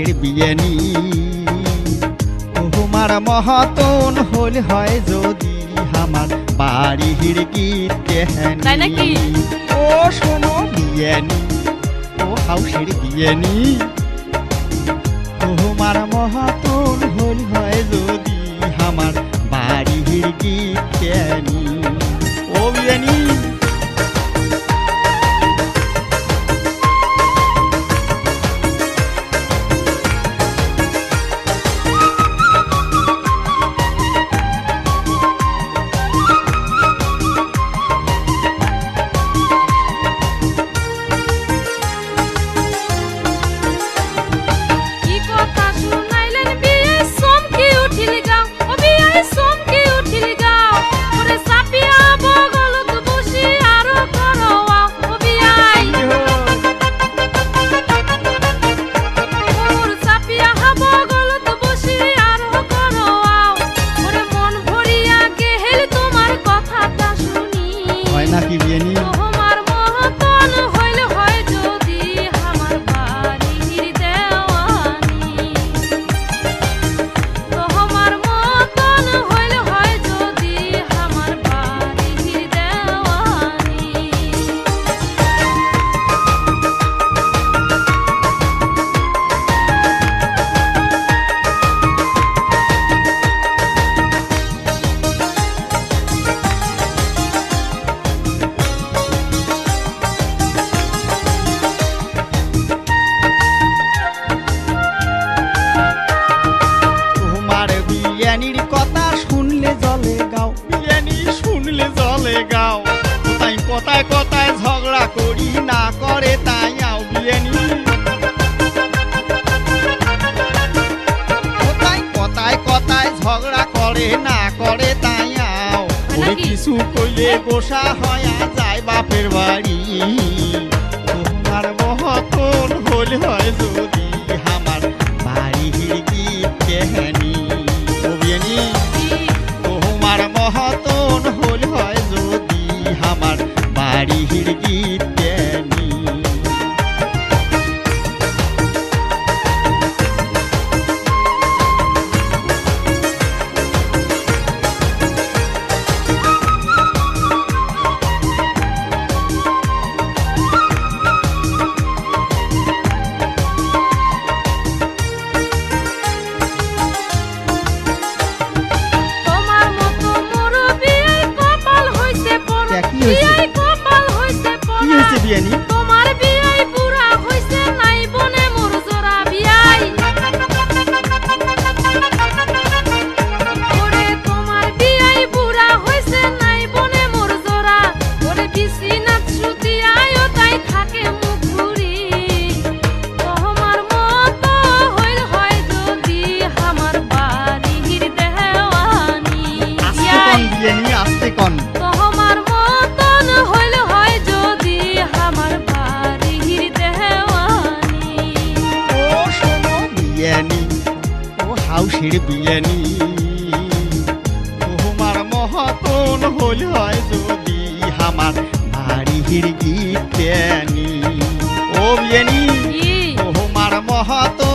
হাউসের বিয়ানি তোমার মহতন হল হয় যদি আমার বাড়ির তাই নাকি? ও শোনো বিয়ানি ও হাউসের বিয়ানি তোমার মহতন হল হয় যদি আমার বাড়ির গীতানি ও বিয়ানি নাকি বিয়ানি তোমার মহতন হইল হয় যদি আমার বাড়ির দেওয়ানি তোমার মহতন হইল হয় যদি আমার বাড়ির দেওয়ানি বিয়ানির কথা শুনলে জলে গাও বিয়ানি শুনলে জলে গাও কোথায় কথায় কথায় ঝগড়া করি না করে তাই আও বিয়ানি কোথায় কথায় কথায় ঝগড়া করে না করে তাই আও ওরে কিছু কইলে গোসা হয়া যায় বাপের বাড়ি তোমার মহতন হল হয় যদি আমার বাড়ির গীতানি তোমার মহতন হল হয় যদি আমার বাড়ির গীতানি বিয়ানি তোমার বিয়াই পুরা হইছে নাই বনে মোর জোড়া বিয়াই ওরে তোমার বিয়াই পুরা হইছে নাই বনে মোর জোড়া ওরে বিছিনাত সুতি আয়ো তাই থাকে মুখ ঘুরি তোমার মত হইল হয় যদি আমার বাড়ির দেওয়ানি বিয়ানি আস্তে কোন তোমার মতন হইল হয় যদি আমার বাড়ির দেওয়ানি ও শোনো বিয়ানি ও হাউসের বিয়ানি তোমার মহতন হল হয় যদি আমার বাড়ির গীতানি ও বিয়ানি তোমার মহতন